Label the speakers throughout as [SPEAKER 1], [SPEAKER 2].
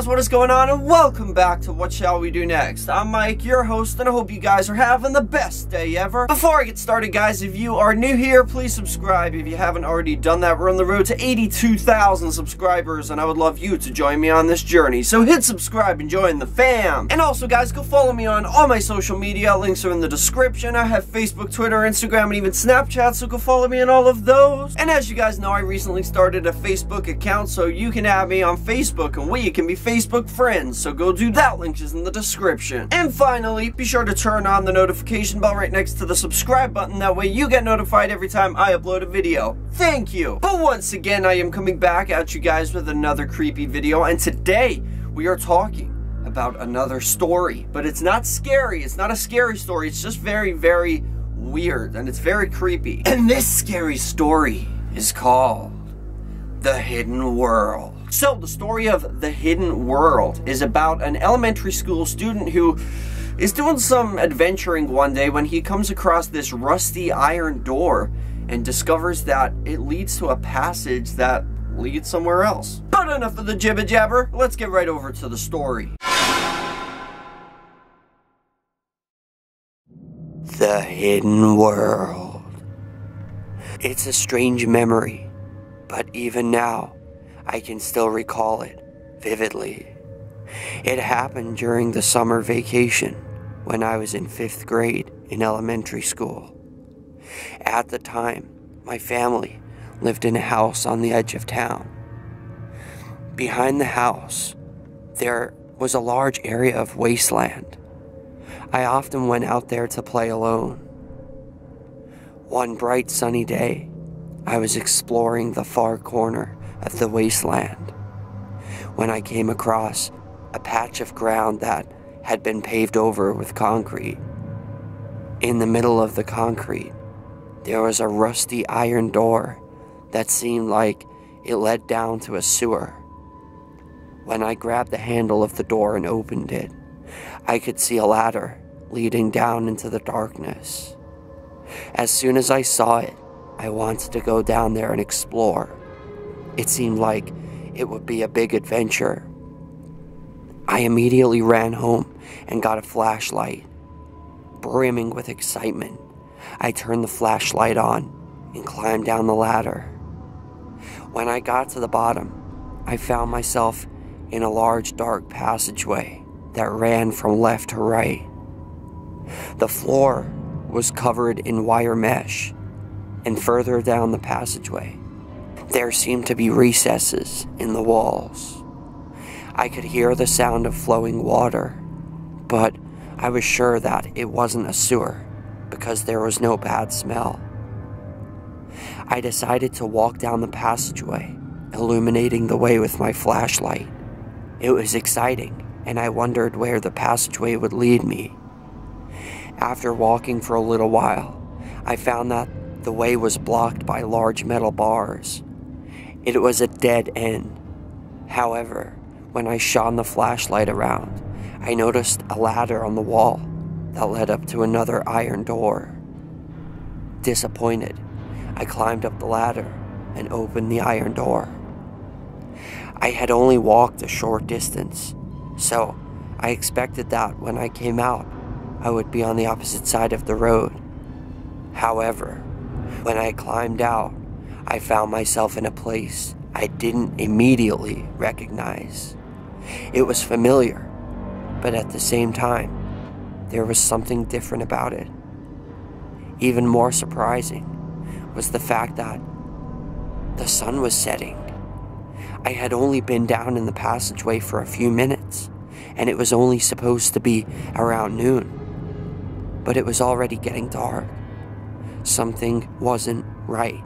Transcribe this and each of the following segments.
[SPEAKER 1] guys, what is going on, and welcome back to What Shall We Do Next. I'm Mike, your host, and I hope you guys are having the best day ever. Before I get started, guys, if you are new here, please subscribe if you haven't already done that. We're on the road to 82,000 subscribers, and I would love you to join me on this journey. So hit subscribe and join the fam. And also, guys, go follow me on all my social media. Links are in the description. I have Facebook, Twitter, Instagram, and even Snapchat, so go follow me on all of those. And as you guys know, I recently started a Facebook account, so you can add me on Facebook, and we can be Facebook friends, so go do that. Link is in the description. And finally, be sure to turn on the notification bell right next to the subscribe button. That way you get notified every time I upload a video. Thank you. But once again, I am coming back at you guys with another creepy video, and today we are talking about another story. But it's not scary. It's not a scary story. It's just very, very weird, and it's very creepy. And this scary story is called The Hidden World. So, the story of The Hidden World is about an elementary school student who is doing some adventuring one day when he comes across this rusty iron door and discovers that it leads to a passage that leads somewhere else. But enough of the jibber jabber, let's get right over to the story. The Hidden World. It's a strange memory, but even now, I can still recall it vividly. It happened during the summer vacation when I was in 5th grade in elementary school. At the time, my family lived in a house on the edge of town. Behind the house, there was a large area of wasteland. I often went out there to play alone. One bright sunny day, I was exploring the far corner of the wasteland when I came across a patch of ground that had been paved over with concrete. In the middle of the concrete, there was a rusty iron door that seemed like it led down to a sewer. When I grabbed the handle of the door and opened it, I could see a ladder leading down into the darkness. As soon as I saw it, I wanted to go down there and explore. It seemed like it would be a big adventure. I immediately ran home and got a flashlight. Brimming with excitement, I turned the flashlight on and climbed down the ladder. When I got to the bottom, I found myself in a large dark passageway that ran from left to right. The floor was covered in wire mesh, and further down the passageway, there seemed to be recesses in the walls. I could hear the sound of flowing water, but I was sure that it wasn't a sewer because there was no bad smell. I decided to walk down the passageway, illuminating the way with my flashlight. It was exciting, and I wondered where the passageway would lead me. After walking for a little while, I found that the way was blocked by large metal bars. It was a dead end. However, when I shone the flashlight around, I noticed a ladder on the wall that led up to another iron door. Disappointed, I climbed up the ladder and opened the iron door. I had only walked a short distance, so I expected that when I came out, I would be on the opposite side of the road. However, when I climbed out, I found myself in a place I didn't immediately recognize. It was familiar, but at the same time, there was something different about it. Even more surprising was the fact that the sun was setting. I had only been down in the passageway for a few minutes, and it was only supposed to be around noon, but it was already getting dark. Something wasn't right.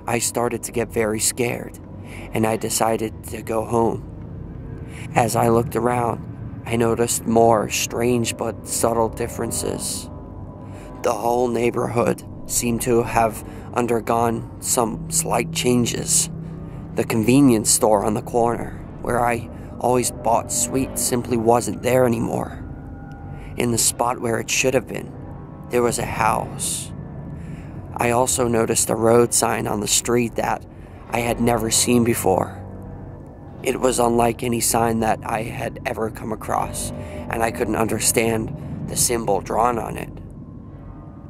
[SPEAKER 1] I started to get very scared, and I decided to go home. As I looked around, I noticed more strange but subtle differences. The whole neighborhood seemed to have undergone some slight changes. The convenience store on the corner, where I always bought sweets, simply wasn't there anymore. In the spot where it should have been, there was a house. I also noticed a road sign on the street that I had never seen before. It was unlike any sign that I had ever come across, and I couldn't understand the symbol drawn on it.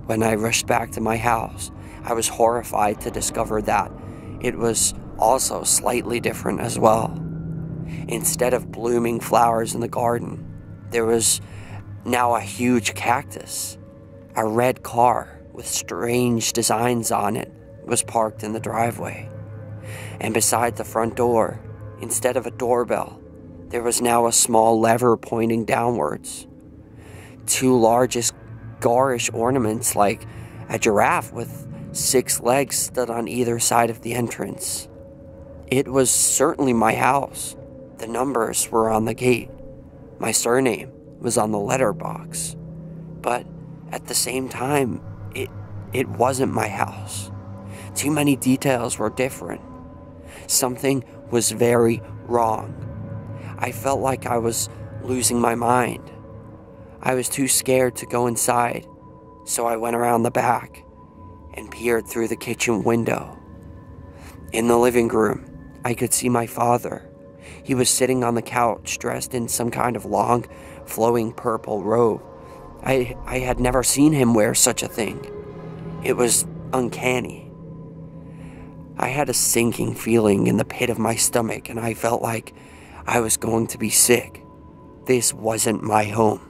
[SPEAKER 1] When I rushed back to my house, I was horrified to discover that it was also slightly different as well. Instead of blooming flowers in the garden, there was now a huge cactus. A red car with strange designs on it was parked in the driveway. And beside the front door, instead of a doorbell, there was now a small lever pointing downwards. Two largish garish ornaments like a giraffe with 6 legs stood on either side of the entrance. It was certainly my house. The numbers were on the gate. My surname was on the letterbox. But at the same time, it wasn't my house. Too many details were different. Something was very wrong. I felt like I was losing my mind. I was too scared to go inside, so I went around the back and peered through the kitchen window. In the living room, I could see my father. He was sitting on the couch, dressed in some kind of long, flowing purple robe. I had never seen him wear such a thing. It was uncanny. I had a sinking feeling in the pit of my stomach, and I felt like I was going to be sick. This wasn't my home.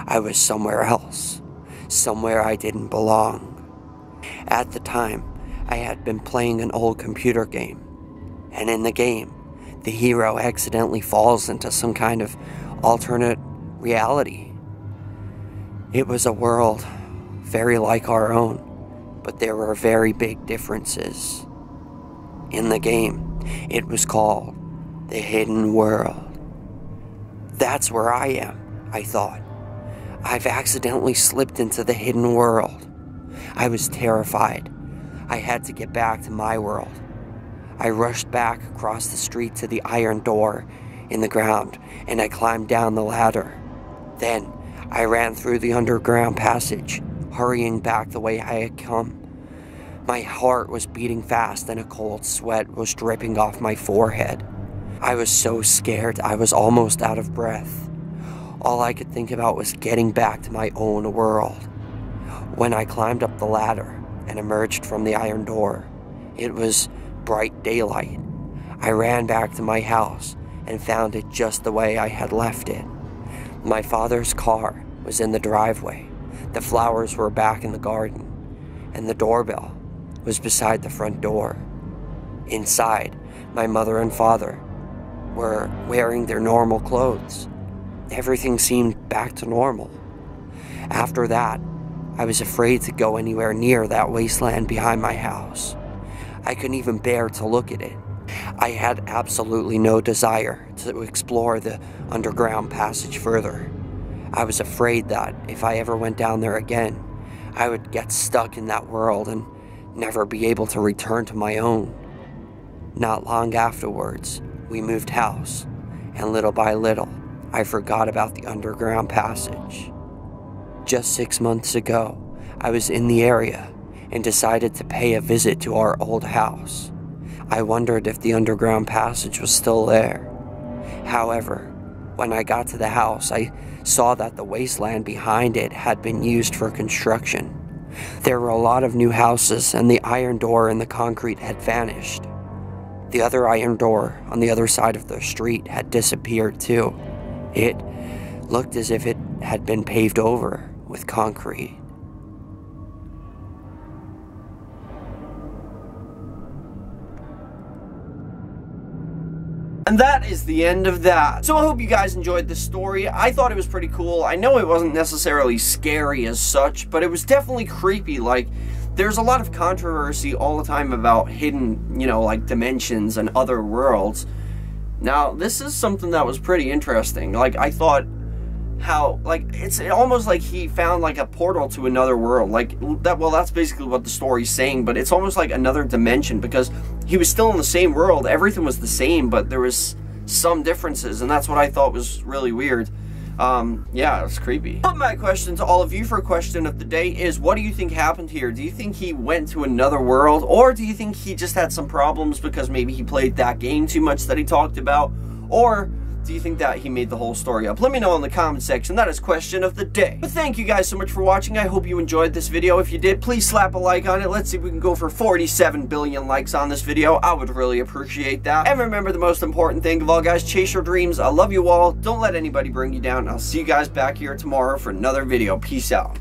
[SPEAKER 1] I was somewhere else, somewhere I didn't belong. At the time, I had been playing an old computer game, and in the game, the hero accidentally falls into some kind of alternate reality. It was a world very like our own, but there were very big differences. In the game, it was called the Hidden World. That's where I am, I thought. I've accidentally slipped into the hidden world. I was terrified. I had to get back to my world. I rushed back across the street to the iron door in the ground, and I climbed down the ladder. Then, I ran through the underground passage, hurrying back the way I had come. My heart was beating fast, and a cold sweat was dripping off my forehead. I was so scared I was almost out of breath. All I could think about was getting back to my own world. When I climbed up the ladder and emerged from the iron door, it was bright daylight. I ran back to my house and found it just the way I had left it. My father's car was in the driveway, the flowers were back in the garden, and the doorbell was beside the front door. Inside, my mother and father were wearing their normal clothes. Everything seemed back to normal. After that, I was afraid to go anywhere near that wasteland behind my house. I couldn't even bear to look at it. I had absolutely no desire to explore the underground passage further. I was afraid that if I ever went down there again, I would get stuck in that world and never be able to return to my own. Not long afterwards, we moved house, and little by little, I forgot about the underground passage. Just 6 months ago, I was in the area and decided to pay a visit to our old house. I wondered if the underground passage was still there. However, when I got to the house, I saw that the wasteland behind it had been used for construction. There were a lot of new houses, and the iron door in the concrete had vanished. The other iron door on the other side of the street had disappeared too. It looked as if it had been paved over with concrete.
[SPEAKER 2] And that is the end of that. So I hope you guys enjoyed this story. I thought it was pretty cool. I know it wasn't necessarily scary as such, but it was definitely creepy. Like, there's a lot of controversy all the time about hidden, like dimensions and other worlds. Now, this is something that was pretty interesting. Like, I thought how, like, it's almost like he found, like, a portal to another world. Like, well, that's basically what the story's saying, but it's almost like another dimension, because he was still in the same world. Everything was the same, but there was some differences, and that's what I thought was really weird. Yeah, it's creepy. But my question to all of you for question of the day is, what do you think happened here? Do you think he went to another world, or do you think he just had some problems because maybe he played that game too much that he talked about, or do you think that he made the whole story up? Let me know in the comment section. That is question of the day. But thank you guys so much for watching. I hope you enjoyed this video. If you did, please slap a like on it. Let's see if we can go for 47 billion likes on this video. I would really appreciate that. And remember, the most important thing of all, guys, chase your dreams. I love you all. Don't let anybody bring you down. I'll see you guys back here tomorrow for another video. Peace out.